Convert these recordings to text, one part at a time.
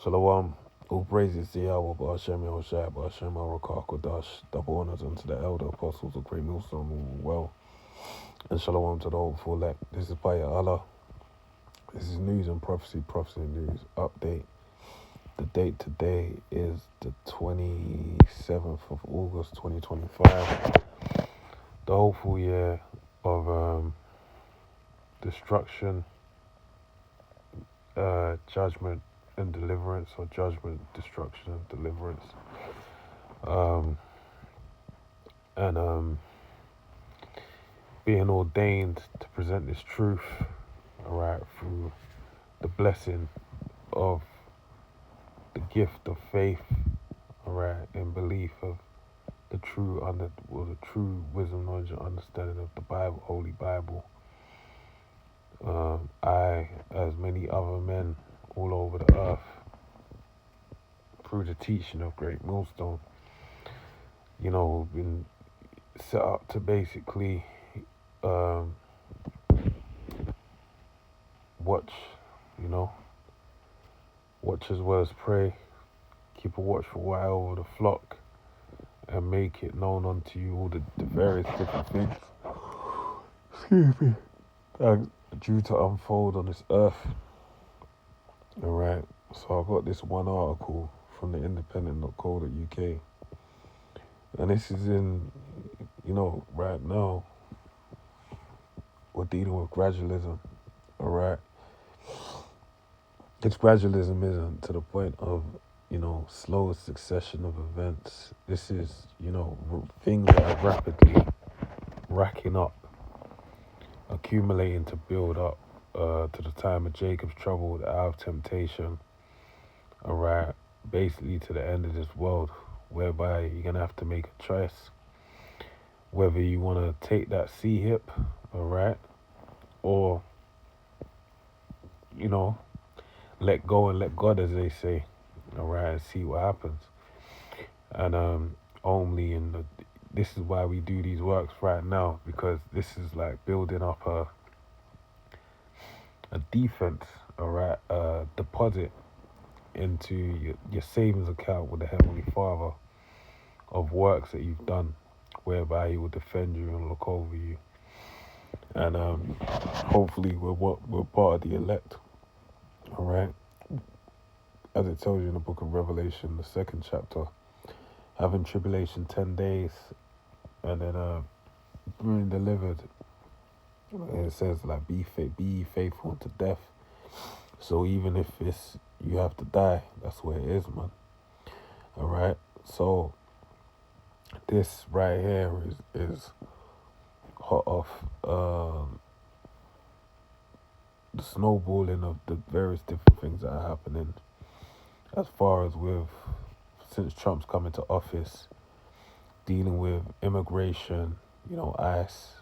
Shalom. All praises to Yahweh, Ba'ashem Yahushai, Ba'ashem Arakah Kodash. Double honors unto the elder apostles of Great Millstone, all well. And shalom to the hopeful elect. This is Baya Allah. This is news and prophecy and news update. The date today is the 27th of August 2025. The hopeful year of destruction, judgment, and deliverance, or judgment, destruction, and deliverance. And being ordained to present this truth, all right, through the blessing of the gift of faith, all right, and belief of the the true wisdom, knowledge, and understanding of the Bible, Holy Bible. I, as many other men all over the earth, through the teaching of Great Millstone, been set up to basically watch, watch as well as pray, keep a watchful eye over the flock, and make it known unto you all the various different things, excuse me, that are due to unfold on this earth. Alright, so I got this one article from the independent.co.uk, and this is in, right now, we're dealing with gradualism, alright? This gradualism isn't to the point of, slow succession of events. This is, things that are rapidly racking up, accumulating to build up to the time of Jacob's trouble, the hour of temptation, alright, basically to the end of this world, whereby you're going to have to make a choice, whether you want to take that C-hip, alright, or, let go and let God, as they say, alright, and see what happens. And this is why we do these works right now, because this is like building up a defense, alright, a deposit into your savings account with the Heavenly Father of works that you've done, whereby He will defend you and look over you. And hopefully we're part of the elect, alright, as it tells you in the book of Revelation, the 2nd chapter, having tribulation 10 days, and then being delivered. And it says, like, be faithful unto death. So even if you have to die, that's where it is, man. Alright, so this right here is hot off the snowballing of the various different things that are happening, as far as since Trump's coming to office, dealing with immigration, ICE,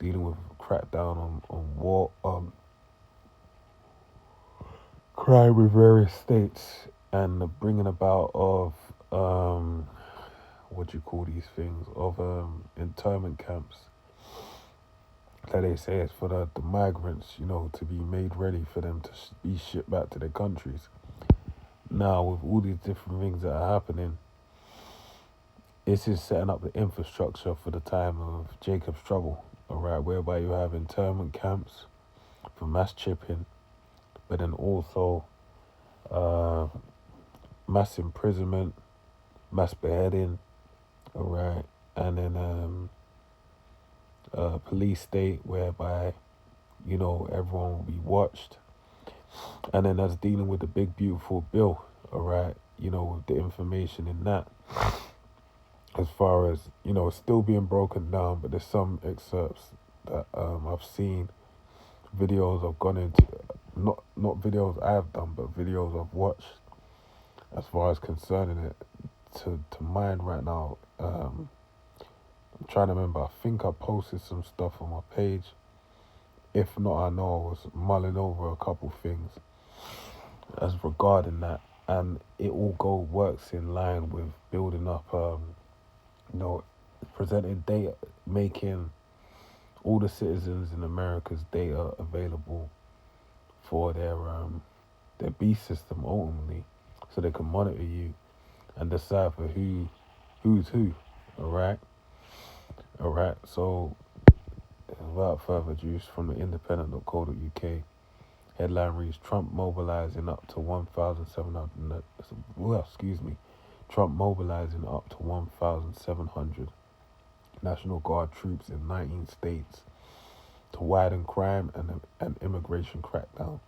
dealing with crackdown on war, crime with various states, and the bringing about of what do you call these things, of internment camps that they say is for the migrants, to be made ready for them to be shipped back to their countries. Now, with all these different things that are happening, this is setting up the infrastructure for the time of Jacob's trouble, alright, whereby you have internment camps for mass chipping, but then also mass imprisonment, mass beheading, alright, and then police state, whereby, everyone will be watched. And then that's dealing with the big beautiful bill, alright, with the information in that, as far as, it's still being broken down, but there's some excerpts that I've seen, videos I've gone into, not videos I've done, but videos I've watched, as far as concerning it, to mine right now. I'm trying to remember, I think I posted some stuff on my page. If not, I know I was mulling over a couple things as regarding that, and it all works in line with building up, presenting data, making all the citizens in America's data available for their their beast system ultimately, so they can monitor you and decipher who's who. Alright? Alright, so without further ado, from the independent.co.uk, headline reads Trump mobilizing up to 1,700. Well, excuse me. Trump mobilizing up to 1,700 National Guard troops in 19 states to widen crime and immigration crackdown.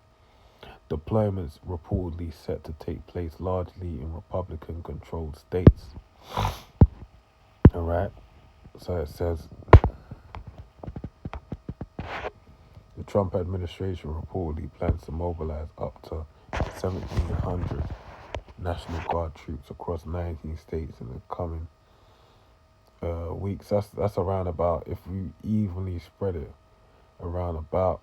Deployments reportedly set to take place largely in Republican-controlled states. All right. So it says the Trump administration reportedly plans to mobilize up to 1,700 National Guard troops across 19 states in the coming weeks. That's around about, if we evenly spread it, around about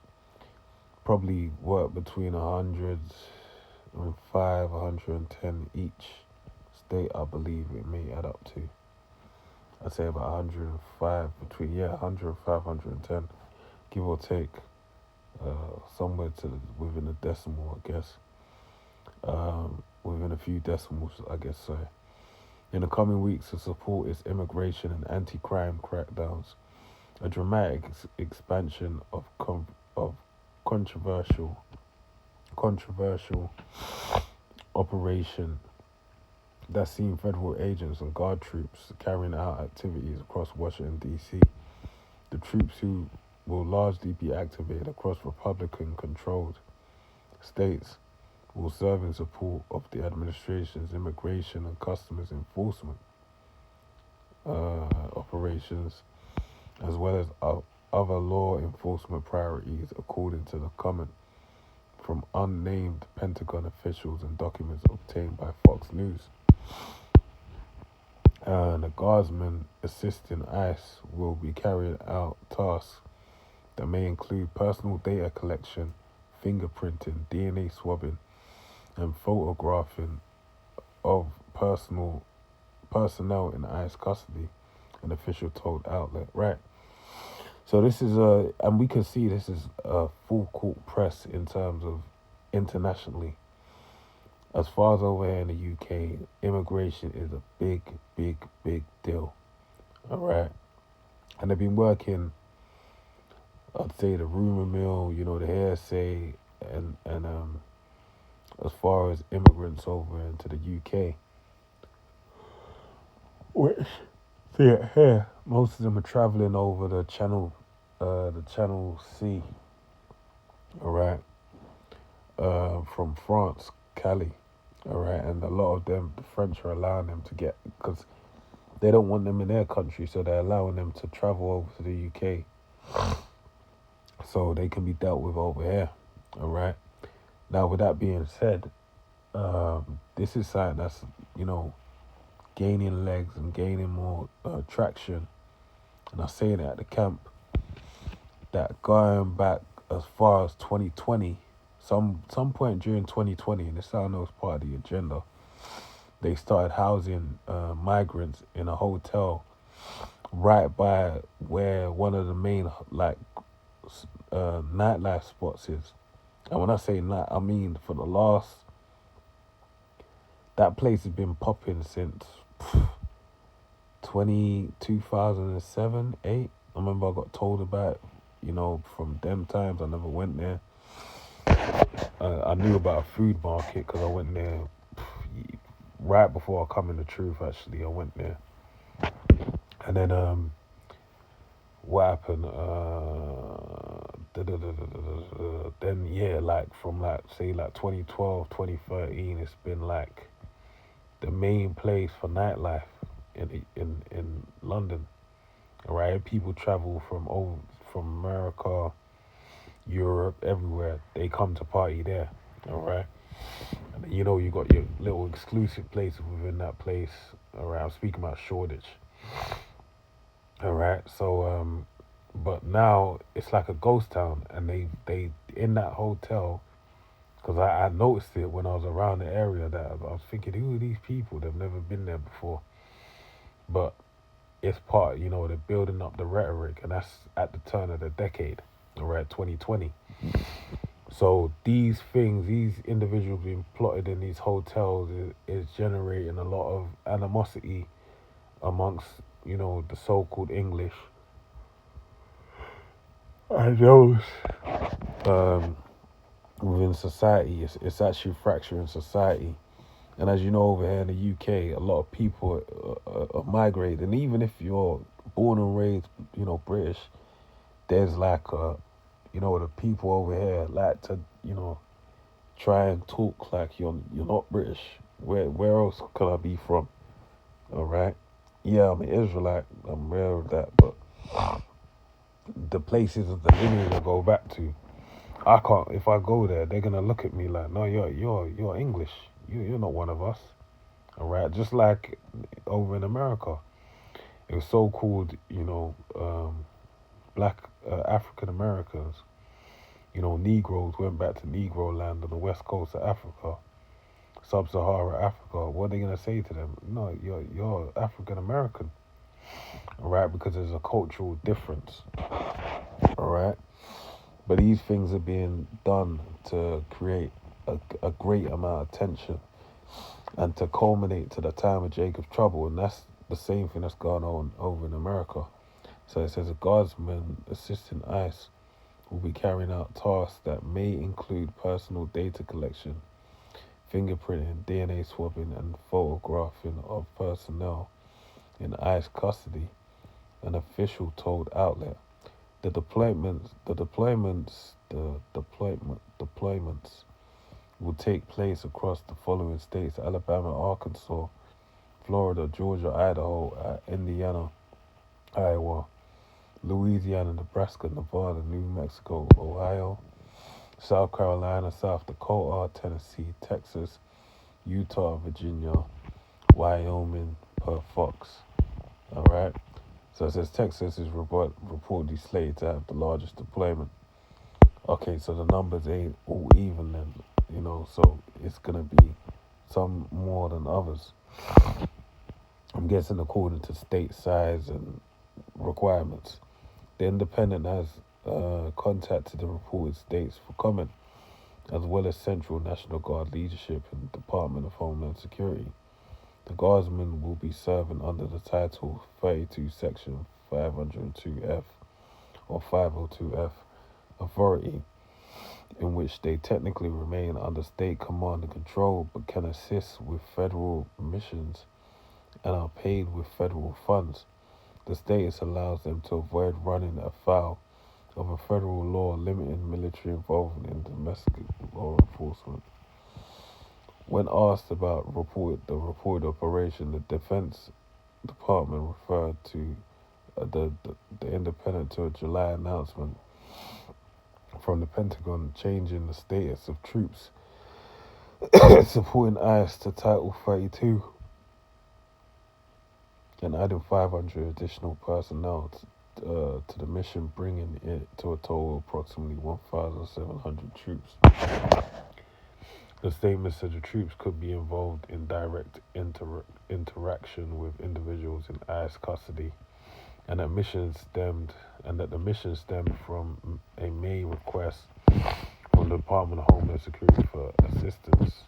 probably what between 105, 110 each state. I believe it may add up to. I'd say about 105 between 105, 110, give or take, somewhere to within a decimal, I guess. Within a few decimals, I guess so. In the coming weeks, to support its immigration and anti-crime crackdowns, a dramatic expansion of controversial operation that's seen federal agents and guard troops carrying out activities across Washington, D.C. The troops, who will largely be activated across Republican-controlled states, will serve in support of the administration's immigration and customs enforcement operations, as well as other law enforcement priorities, according to the comment from unnamed Pentagon officials and documents obtained by Fox News. The guardsmen assisting ICE will be carrying out tasks that may include personal data collection, fingerprinting, DNA swabbing, and photographing of personnel in ICE custody, an official told outlet. Right. So this is and we can see this is a full court press in terms of internationally. As far as over here in the UK, immigration is a big, big, big deal. All right. And they've been working, I'd say, the rumor mill, the hearsay, and as far as immigrants over into the UK, which, see it here, most of them are traveling over the Channel C, all right, from France, Calais, all right, and a lot of them, the French are allowing them to get, because they don't want them in their country, so they're allowing them to travel over to the UK so they can be dealt with over here, all right. Now, with that being said, this is something that's, gaining legs and gaining more traction. And I was saying it at the camp that going back as far as 2020, some point during 2020, and this I know is part of the agenda, they started housing migrants in a hotel right by where one of the main nightlife spots is. And when I say night, I mean for the last, that place has been popping since 2007, 8. I remember I got told about it, from them times. I never went there. I knew about a food market because I went there right before I come in the truth, actually. I went there. And then what happened? Then, from say 2012, 2013, it's been like the main place for nightlife in London. All right, people travel from America, Europe, everywhere. They come to party there. All right, and you got your little exclusive places within that place. All right, I'm speaking about Shoreditch. All right, so but now it's like a ghost town, and they in that hotel. Because I noticed it when I was around the area, that I was thinking, who are these people? They've never been there before. But it's part, they're building up the rhetoric, and that's at the turn of the decade, all right, 2020. So these things, these individuals being plotted in these hotels, is generating a lot of animosity amongst, the so-called English and those um, within society. It's actually fracturing society. And as you know, over here in the UK, a lot of people are migrating. And even if you're born and raised, British, there's like the people over here like to, try and talk like you're not British. Where else could I be from? All right. Yeah, I'm an Israelite. I'm aware of that, but the places of the lineage I go back to, I can't. If I go there, they're gonna look at me like, no, you're English. You're not one of us. All right. Just like over in America, it was so called, black African Americans. Negroes went back to Negro land on the west coast of Africa, sub-Sahara Africa. What are they gonna say to them? No, you're African American, all right? Because there's a cultural difference, all right? But these things are being done to create a great amount of tension and to culminate to the time of Jacob's trouble, and that's the same thing that's going on over in America. So it says a guardsman assisting ICE will be carrying out tasks that may include personal data collection, fingerprinting, DNA swabbing, and photographing of personnel in ICE custody, an official told outlet. The deployments will take place across the following states: Alabama, Arkansas, Florida, Georgia, Idaho, Indiana, Iowa, Louisiana, Nebraska, Nevada, New Mexico, Ohio, South Carolina, South Dakota, Tennessee, Texas, Utah, Virginia, Wyoming, per Fox. All right. So it says Texas is reportedly slated to have the largest deployment. Okay, so the numbers ain't all even then, so it's gonna be some more than others. I'm guessing according to state size and requirements. The Independent has contacted the reported states for comment, as well as Central National Guard leadership and Department of Homeland Security. The Guardsmen will be serving under the Title 32, Section 502F or 502F authority, in which they technically remain under state command and control but can assist with federal missions and are paid with federal funds. The status allows them to avoid running afoul of a federal law limiting military involvement in domestic law enforcement. When asked about the reported operation, the Defense Department referred to the Independent to a July announcement from the Pentagon changing the status of troops supporting ICE to Title 32 and adding 500 additional personnel to the mission, bringing it to a total of approximately 1,700 troops. The statement said the troops could be involved in direct interaction with individuals in ICE custody, and that the mission stemmed from a May request from the Department of Homeland Security for assistance.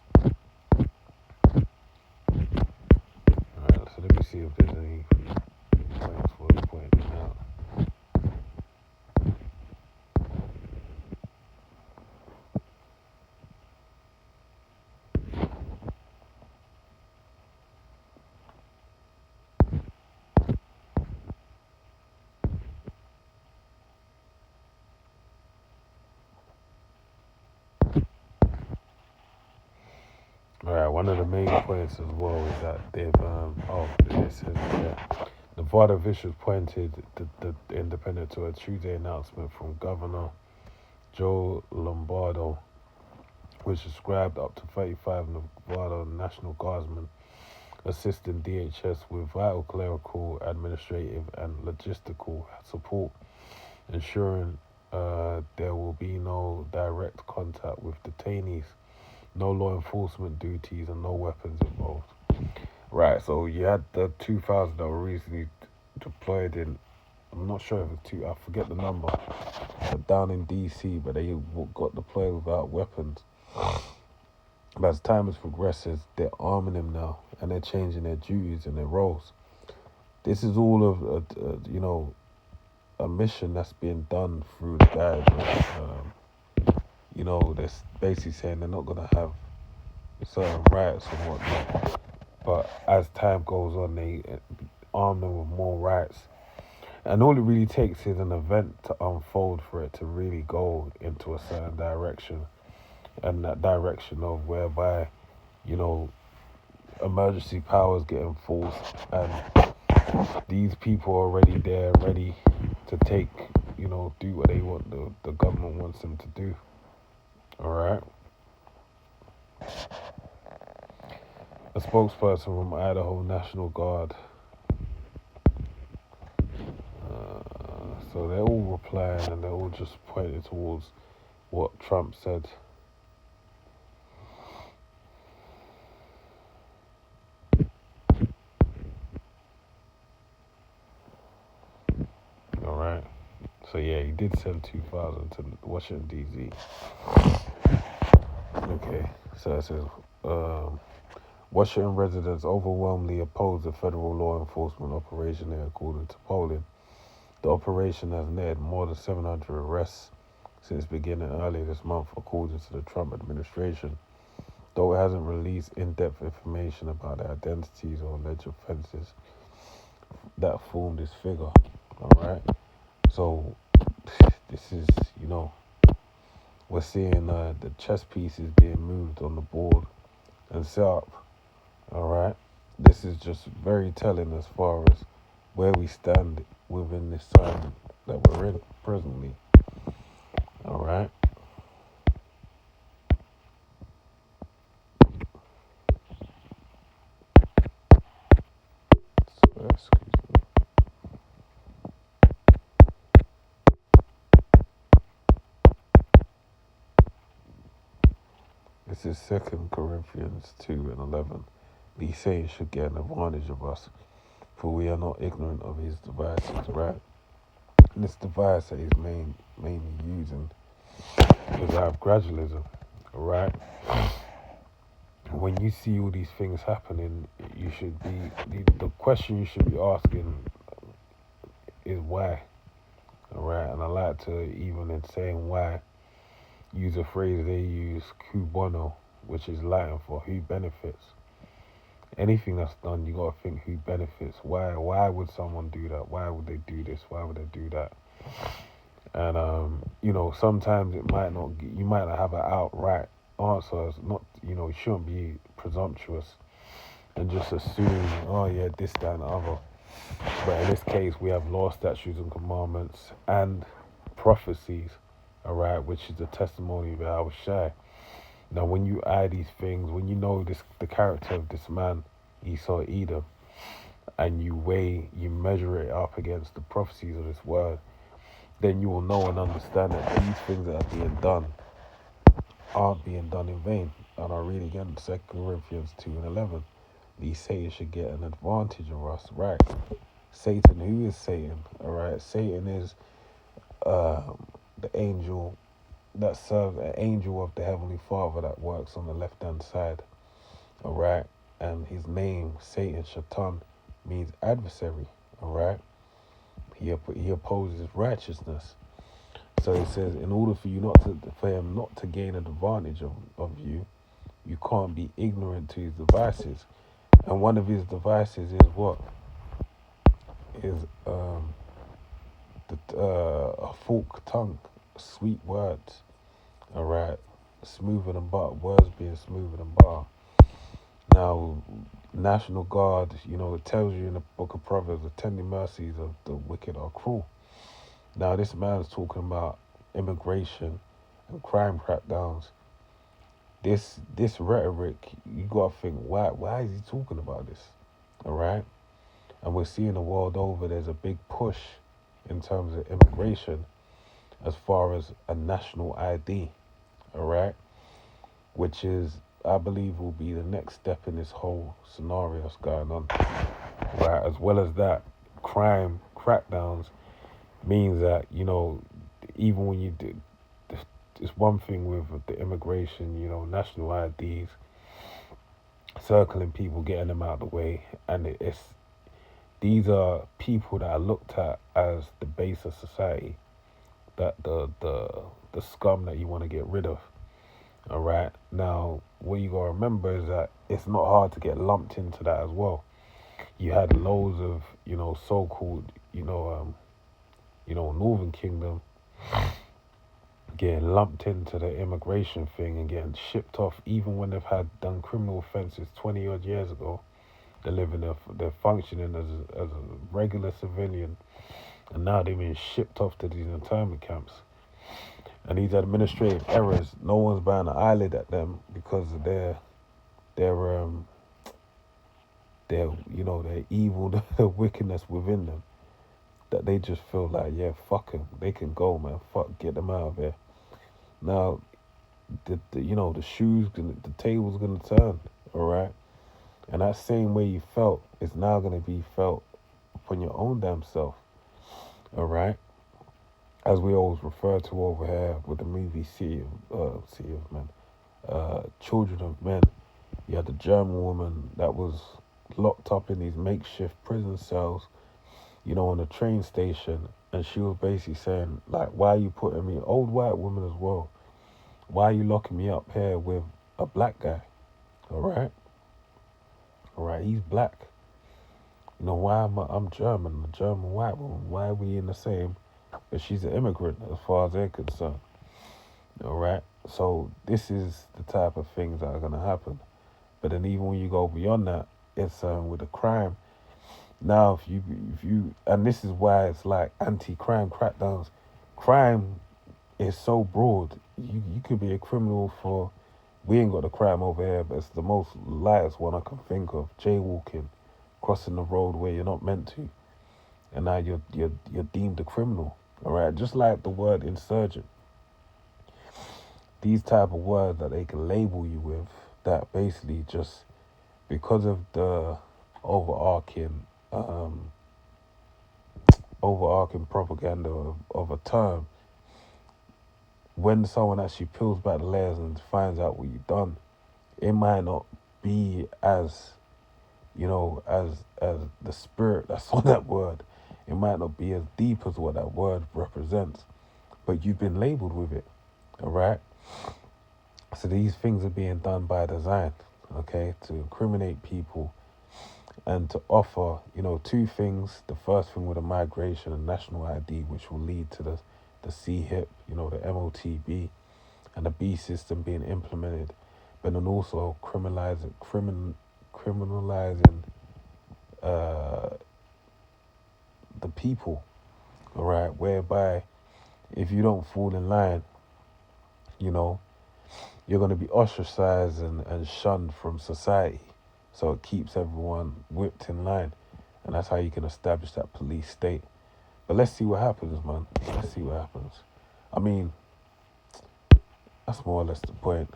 All right, so let me see if there's any points worth pointing out. All right, one of the main points as well is that it says Nevada officials pointed the Independent to a Tuesday announcement from Governor Joe Lombardo, which described up to 35 Nevada National Guardsmen assisting DHS with vital clerical, administrative, and logistical support, ensuring there will be no direct contact with detainees, no law enforcement duties, and no weapons involved. Right, so you had the 2,000 that were recently deployed in I'm not sure if it's two. I forget the number. But down in DC, but they got deployed without weapons. But as time has progresses, they're arming them now, and they're changing their duties and their roles. This is all of a mission that's being done through the guys. They're basically saying they're not gonna have certain rights and whatnot. But as time goes on, they arm them with more rights. And all it really takes is an event to unfold for it to really go into a certain direction. And that direction of whereby, you know, emergency powers get enforced and these people are already there, ready to take, do what they want, the government wants them to do. All right. A spokesperson from Idaho National Guard. So they're all replying and they're all just pointing towards what Trump said. All right. So yeah, he did send 2,000 to Washington D.C. Okay. So it says, Washington residents overwhelmingly oppose the federal law enforcement operation there, according to polling. The operation has led more than 700 arrests since beginning earlier this month, according to the Trump administration, though it hasn't released in-depth information about the identities or alleged offenses that formed this figure. All right. So this is, we're seeing the chess pieces being moved on the board and set up. All right. This is just very telling as far as where we stand within this time that we're in presently. All right. So, excuse me. This is 2 Corinthians 2:11. These saints should get an advantage of us, for we are not ignorant of his devices, right? And this device that he's mainly using is our gradualism, right? When you see all these things happening, the question you should be asking is why, all right? And I like to, even in saying why, use a phrase they use, cui bono, which is Latin for who benefits. Anything that's done, you gotta think who benefits. Why would someone do that? Why would they do this? Why would they do that? And sometimes it might not. You might not have an outright answer. It's not. You shouldn't be presumptuous and just assume, oh yeah, this, that, and the other. But in this case, we have law, statutes, and commandments and prophecies. All right, which is the testimony of Yahweh Shai. Now, when you add these things, when you know the character of this man, Esau Edom, and you measure it up against the prophecies of this word, then you will know and understand that these things that are being done aren't being done in vain. And I'll read again, 2 Corinthians 2:11. These Satan should get an advantage of us, right? Satan, who is Satan? All right, Satan is the angel that serves an angel of the Heavenly Father that works on the left-hand side. All right, and his name, Satan, Shaitan, means adversary. All right, he opposes righteousness. So it says, in order for him not to gain an advantage of you, you can't be ignorant to his devices. And one of his devices is what? Is a forked tongue, sweet words. All right, smoother than butter, words being smoother than butter. Now, National Guard, it tells you in the book of Proverbs, the tender mercies of the wicked are cruel. Now, this man's talking about immigration and crime crackdowns. This rhetoric, you gotta think, why is he talking about this? All right, and we're seeing the world over. There's a big push in terms of immigration, as far as a national ID. All right, which is, I believe, will be the next step in this whole scenario that's going on. Right, as well as that, crime crackdowns means that, even when you do, it's one thing with the immigration, national IDs, circling people, getting them out of the way, and these are people that are looked at as the base of society, that the scum that you want to get rid of. All right. Now, what you gotta remember is that it's not hard to get lumped into that as well. You had loads of so-called Northern Kingdom getting lumped into the immigration thing and getting shipped off, even when they've had done criminal offences 20 odd years ago. They're functioning as a regular civilian, and now they're being shipped off to these internment camps. And these administrative errors, no one's batting an eyelid at them because of their their evil, the wickedness within them. That they just feel like, yeah, fuck them, they can go, man. Fuck, get them out of here. Now, the the table's gonna turn, all right. And that same way you felt is now gonna be felt upon your own damn self, all right. As we always refer to over here with the movie City of Men, Children of Men. You had the German woman that was locked up in these makeshift prison cells, on the train station, and she was basically saying, like, why are you putting me, old white woman as well, why are you locking me up here with a black guy? All right, he's black. Why I'm German, a German white woman? Why are we in the same? But she's an immigrant as far as they're concerned. All right, so this is the type of things that are gonna happen. But then even when you go beyond that, it's with the crime. Now, if you, and this is why it's like anti-crime crackdowns. Crime is so broad. You could be a criminal for. We ain't got the crime over here, but it's the most lightest one I can think of. Jaywalking, crossing the road where you're not meant to, and now you're deemed a criminal. All right, just like the word insurgent. These type of words that they can label you with, that basically just because of the overarching um, overarching propaganda of a term, when someone actually peels back the layers and finds out what you've done, it might not be as as the spirit that's on that word. It might not be as deep as what that word represents, but you've been labeled with it. All right. So these things are being done by design, okay, to incriminate people and to offer, two things. The first thing with a migration and national ID, which will lead to the CHIP, the MOTB, and the B system being implemented, but then also criminalizing uh, the people, all right, whereby if you don't fall in line, you know, you're going to be ostracized and shunned from society. So it keeps everyone whipped in line. And that's how you can establish that police state. But let's see what happens, man. Let's see what happens. I mean, that's more or less the point.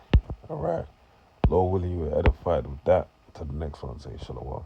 All right. Lord willing, you were edified with that. To the next one, say shalom.